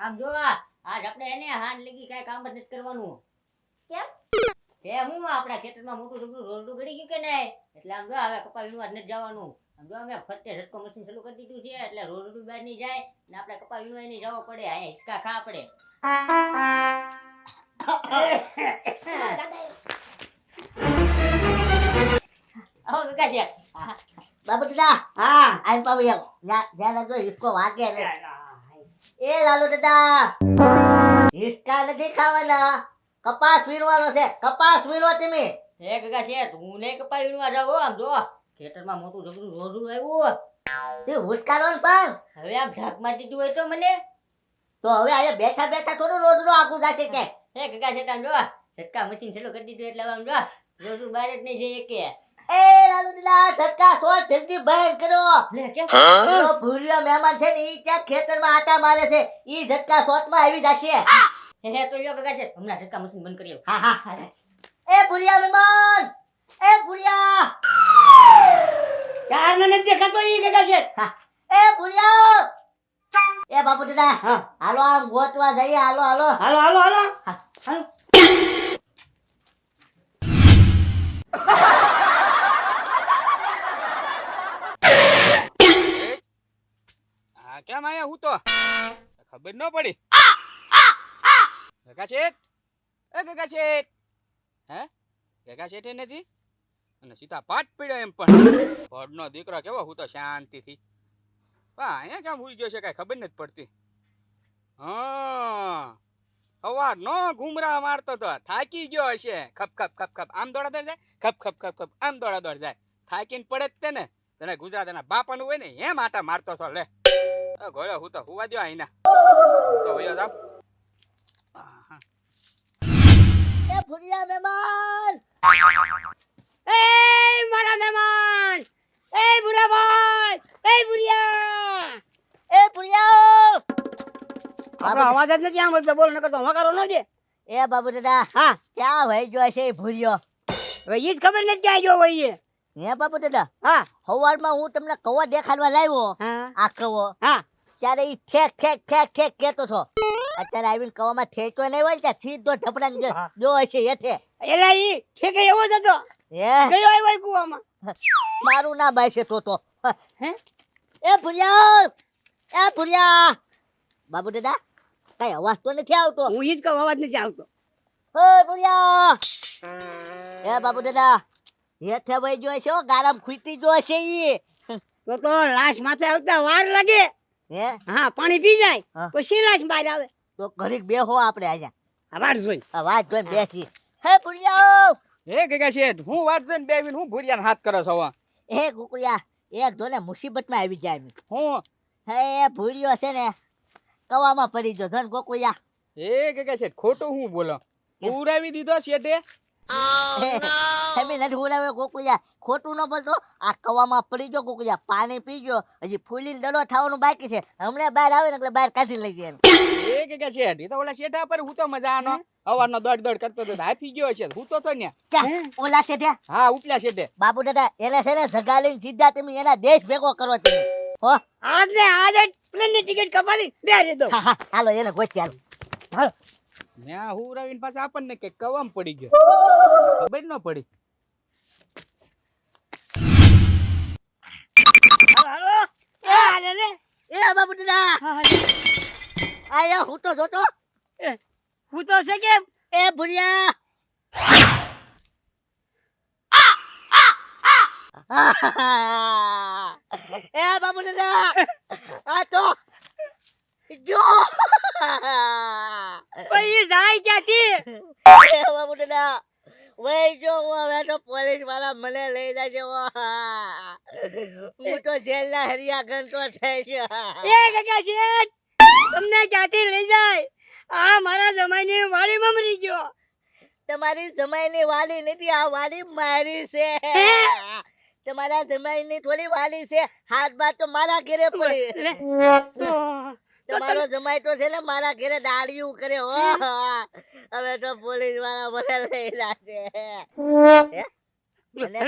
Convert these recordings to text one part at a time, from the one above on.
આમ જો આજ આપણે એને હાન લગી કાઈ કામ જ નથી કરવાનું. કેમ? તે હું આપણા ખેતરમાં મોટું જબરું રોડું ગળી ગયું કે નહીં એટલે આમ જો હવે કપા વીણવા જ નથી જવાનું. આમ જો અમે ફરતે ઝટકો મશીન ચાલુ કરી દીધું છે એટલે રોડું બહાર નહીં જાય ને આપણે કપા વીણવા નહીં જવો પડે. અહીંયા હિસકા ખા પડે. આવો કાકા બાબુ દાદા હા આઈ પાવ યાર ધ્યાન રાખજો હિસકો વાગે ને એ લાલુ દાદા હિસકા નથી ખાવાના કપાસ વીણવાનો છે કપાસ વીણો તમે હે કાકા શેઠ હું નહીં કપા વીણવા જાવ આમ જો ખેતરમાં મોટું જબરું રોડું આવ્યું. તે હુટકારો ને પણ હવે આમ ઢાક મારી દીધું હોય તો મને તો હવે અહીંયા બેઠા બેઠા થોડું રોજનું આગું જાશે કે હે કાકા શેઠ આમ જો ઝટકા મશીન ચાલુ કરી દીધું એટલે આમ જો રોડું બહાર જ નહીં જઈએ કે એ લાલુ દાદા ઝટકા સોળ જલ્દી બંધ કરો લે કેમ પેલો ભૂરિયો મહેમાન છે ને ઈ ત્યાં ખેતરમાં આટા મારે છે ઈ ઝટકા શોર્ટમાં આવી જશે હે તો યો કાકા શેઠ હમણાં ઝટકા મશીન બંધ કરી આવું. હા હા એ ભૂરિયા મહેમાન એ ભૂરિયા ચાર મને દેખાતો ઈ કાકા છે. એ ભૂરિયા એ બાપુ દાદા હાલો આમ ગોતવા જઈએ હાલો હાલો હાલો હાલો હાલો હાલો. હા કેમ આયા હું તો ખબર ન પડી કાકા શેઠ એ કાકા શેઠ હે કાકા શેઠે નથી અને સીતા પાટ પડ્યો એમ પણ ભડનો દીકરો કેવો હું તો શાંતિથી અહીંયા કેમ હુઈ ગયો છે કાંઈ ખબર નથી પડતી. હા હવાર નો ઘુમરા મારતો તો થાકી ગયો હશે ખપ ખપ ખપ ખપ આમ દોડા દોડ જાય ખપ ખપ ખપ ખપ આમ દોડા દોડ જાય થાકીને પડે જ તે ને તને ગુજરાતના બાપાનું હોય ને એમ આટા મારતો છો લે ગોળ્યો હું તો હુવા દો અહીંના તો વયો જાવ. એ ભૂરિયા મહેમાન એ મારા મહેમાન એ ભુરાભાઈ એ ભુરિયા એ ભૂરિયા આપણો અવાજ જ નથી સાંભળતો બોલ નકર તો હવાકારો ન દે. એ બાબુ દાદા હા ક્યાં વહી ગયો છે એ ભૂરિયો હવે ઈ જ ખબર નથી ક્યાં ગયો હોય એ. હે બાબુ દાદા હા સવારમાં હું તમને કવો દેખાડવા લાવ્યો હા આ કવો હા ત્યારે ઈ ઠેક ઠેક ઠેક ઠેક કેતો હતો અત્યારે આવીને કવામાં ઠેકતો નહીં હોય ત્યાં સીધો ઢપડા જો હશે એથે એલા ઈ ઠેકે એવો જ હતો હે ગયો આવ્યો કુવામાં. મારું નામ બાઈશે તો હે એ ભૂરિયા બાબુ દાદા કઈ અવાજ તો નથી આવતો હું ઈ જ કહું અવાજ નથી આવતો. હે ભૂરિયા એ બાબુ દાદા હેઠે વહી ગયો છે હો, ગારામ ખૂટી જો છે ઈ તો લાશ માથે આવતા વાર લાગે. હે હા પાણી પી જાય હા. પછી લાશ બહાર આવે. તો ઘડીક બેહો આપણે આજા આવાર જોઈ આ વાત જોઈને બેસી હે ભૂરિયા હે કાકા શેઠ હું વાત જોઈને બેવીને હું ભૂરિયાને હાથ કરો છો હવે? એ કુકરિયા એક જોને મુસીબતમાં આવી જાય એમ. હું હે ભૂરિયો છે ને કવામાં પડી ગયો ધન ગોકુયા એ કાકા શેઠ ખોટું હું બોલો ઉરાવી દીધો શેઠે. તમે નથી ઉડાવ્યો ગોકુયા ખોટું ન બોલતો આ કવામાં પડી ગયો ગોકુયા પાણી પી ગયો હજી ફૂલીને દડો થવાનું બાકી છે હમણાં બહાર આવે ને એટલે બહાર કાઢી લઈ જાય એ કાકા શેઠ એ તો ઓલા શેઠા પર હું તો મજા આનો અવારનો દોડ દોડ કરતો તો હાફી ગયો છે હું તો ને ક્યાં ઓલા છે ત્યાં હા ઉપલા શેઠે. બાબુ દાદા એને છે ને જગા લઈને સીધા તમે એના દેશ ભેગો કરો તમે હો આજ ને આજ પ્લેન ની ટિકિટ કપાવી બેસી દો. હા, હા, હાલો એને ગોતી હાલો મેં આ હું ઉરાવીને પાછા આપણને કે કવામ પડી ગયો ખબર ન પડી. હાલો એ હાલે રે એ બાબુ દાદા આયા હું તો જોતો હું તો છે કે એ ભૂરિયા એ બાબુ દાદા આ તો જો ભાઈ જાય ક્યાંથી એ બાબુ દાદા વઈ જો હું હવે તો પોલીસ વાળા મને લઈ જશે હું તો જેલના હરિયા ઘંટો થઈ ગયો એ કાકા શેઠ તમને ક્યાંથી લઈ જાય આ મારા જમાઈની વાડીમાં મરી ગયો. તમારી જમાઈની વાલી નથી આ વાલી મારી છે તમારા જમાઈની થોડી વાલી છે હાથ બાદ તો મારા ઘરે પડી લે. તમારો જમાઈ તો છે ને મારા ઘરે દાડિયું કરે હો હવે તો પોલીસ વાળા મને લઈ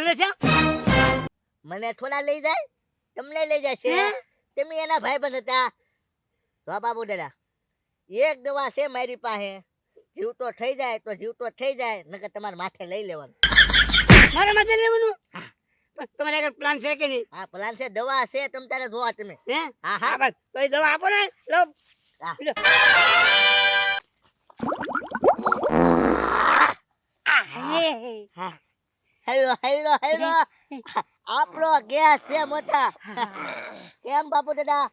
જશે મને થોડા લઈ જાય તમને લઈ જશે તમે એના ભાઈબંધ હતા તો બાબુ દાદા એક દવા છે મારી પાસે, જીવતો થઈ જાય તો જીવતો થઈ જાય, નકર તમારે માથે લઈ લેવાનું. મારા માથે લેવાનું? પણ તમારે આગળ પ્લાન છે કે નહીં? આ પ્લાન છે, દવા છે, તમ તારે જોવા તમે. હે હા હા હા બસ તો એ દવા આપો ને. લો હા. લો. હેલો હેલો હેલો, આપણો ગેસ છે મોટા. કેમ બાપુ દાદા?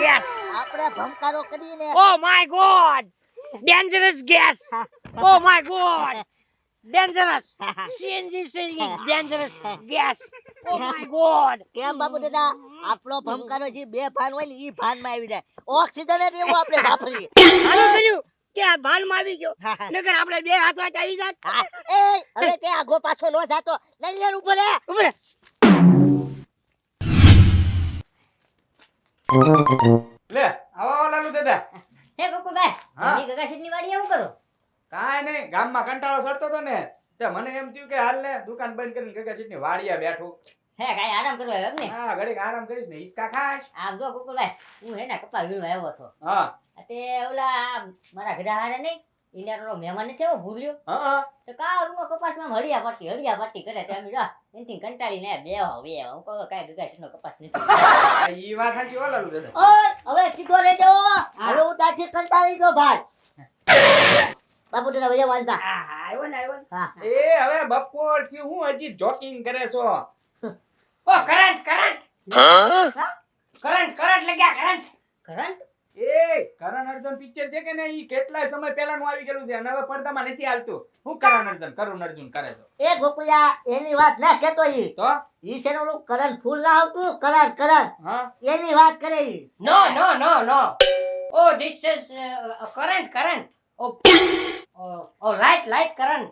યસ. આપણે ભમકારો કરીને Oh my god! Dangerous gas! Oh my god! Dangerous! CNG singing dangerous gas! Oh my god! કેમ બાપુ દાદા? આપણો ભમકારો જે બે ભાન હોય ને, ઈ ભાનમાં આવી જાય. ઓક્સિજન જ એવું આપણે વાપરીએ. હારું કર્યું કે આ ભાનમાં આવી ગયો. હા, હા. નકર આપણે બે હાથ વાંચ આવી જાત. હા, એ હવે તે આગો પાછો નો જાતો. નહીં યાર, ઉભો રે. ઉભરે. લે આવો લાલુ દાદા. હે ગોકુળભાઈ, હા? એની ગગા શેઠની વાડીએ શું કરો? કાંઈ નહીં, ગામમાં કંટાળો સડતો તો ને, તે મને એમ થયું કે હાલ ને દુકાન બંધ કરીને ગગા સીટની વાડીએ બેઠું. હે કાંઈ આરામ કરવા આવ્યો એમ ને? હા, ઘડીક આરામ કરીશ ને હિસકા ખાઈશ. આમ જો ગોકુળભાઈ, હું હે ને કપા વીણવા આવ્યો હતો. હા તે ઓલા મારા ઘરે હારે નહીં, ઈંડાનો મહેમાન નથી આવ્યો ભૂલ્યો. હા તો કાળુનો કપાસમાં હળિયા પટ્ટી કરે. તો એમ જા એનથી કંટાળીને બેહો. હું કહું કાંઈ ગગા શેઠનો કપાસ નથી. ઈ વાત સાચી હો લાલુ દાદા. ઓય, હવે સીધો રહેજો. હવે હું ત્યાંથી કંટાળી ગયો ભાઈ. બાપુ દાદા વયા વાંધા. હા આવ્યો ને આવ્યો ને. હા. એ હવે બપોર થી હું હજી જોકિંગ કરે છો. ઓ કરંટ કરંટ લગ્યા કરંટ. કરંટ? એ કરણ અર્જુન પિક્ચર છે કે ને, ઈ કેટલાય સમય પહેલાનું આવી ગયેલું છે અને હવે પડદામાં નથી હાલતું. હું કરણ અર્જુન કરે છો. એ ગોકુળિયા, એની વાત ના કહેતો ઈ. તો ઈ છે ને ઓલું કરંટ ફૂલ ના આવતું, કરંટ હા એની વાત કરે ઈ. No. Oh, this is current. Oh, light current.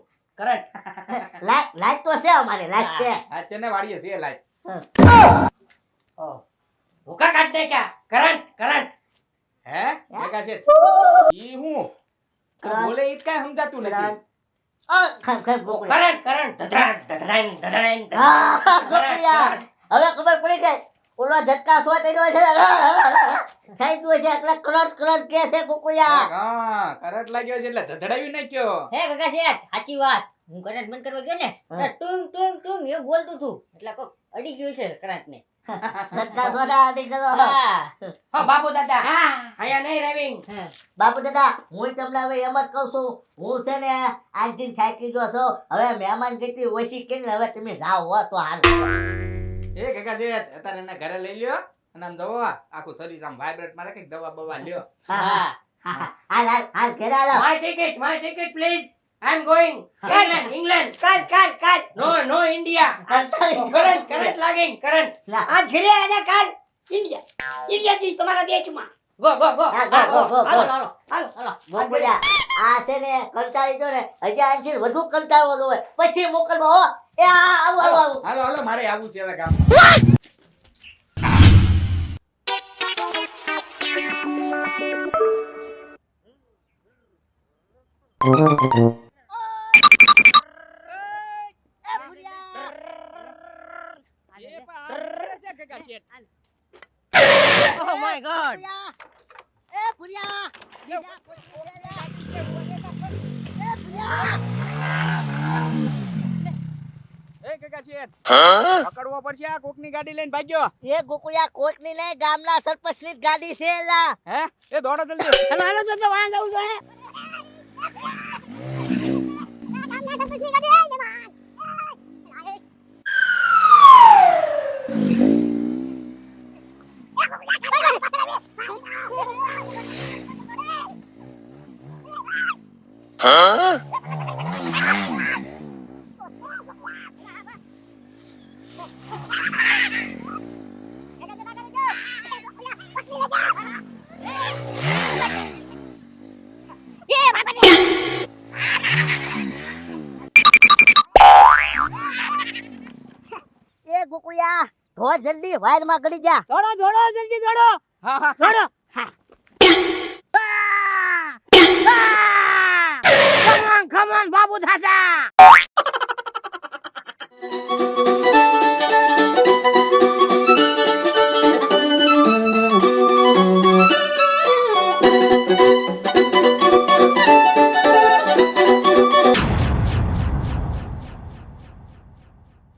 Light તો છે અમારે, લાઈટ છે. આ છે ને વાડીએ છે લાઈટ. Oh, ભૂકા કાઢને ક્યાં? કરંટ. હે ભેગા છે ઈ હું કરંટ. બોલે ઈ જ કાંઈ સમજાતું નથી. કરંટ. ખમ ગોકુળિયા. કરંટ. હા, ગોકુળિયા. હવે ખબર પડી ગઈ. ઓલો ઝટકા સો તેનો છે. થઈ ગયો છે એટલે કરંટ કે છે ગોકુળિયા. હા કરંટ લાગ્યો છે એટલે ધધડાવી નાખ્યો. હે ગગા શેઠ, સાચી વાત. હું કરંટ બંધ કરવા ગયો ને, તો હા. ટુંગ ટુંગ ટુંગ એવું બોલતું હતું. એટલે કોક અડી ગયું છે કરંટને. ઝટકા સો આડી કરો. હા. Oh, બાબુ દાદા. અહીંયા નહીં રવિંગ. હા. બાપુ દાદા, હું તમને હવે એમ જ કહું છું, હું છે ને આજથી થાકી ગયો છું. હવે મહેમાન ગતિ ઓછી કરીને હવે તમે જાઓ હો તો હાલ. એ કાકા છે અત્યારે એના ઘરે લઈ લ્યો અને આમ જવો આખું શરીર આમ વાઇબ્રેટ મારે કઈક દવા બવા લ્યો. હા. હાલ ઘેર હાલો. My ticket, please. I'm going. England. કાલ. No, India. Oh, current lagging, current. આજ ઘરે આને કાલ India થી તમારા દેશમાં. Go. હા, go. હાલો. ગોકુળિયા, આ છે ને કંટાળી ગયો ને, હજી આનાથી વધુ કંટાળવો જોવે, પછી મોકલવો હો. એ આવું. હાલો મારે આવું છે હવે ગામ. Oh my god. એ કાકા છે પકડવો પડશે આ કોકની ગાડી લઈને ભાગ્યો. એ ગોકુળિયા કોકની નહીં, ગામના સરપંચની જ ગાડી છે એલા. હે એ દોડો જલ્દી. હાલો તો વાં જવું છે. એ ગોકુળિયા, ઢોર જલ્દી વાયરમાં ગળી જા. દોડો જલ્દી દોડો. હા દોડો. Come on, બાબુ દાદા.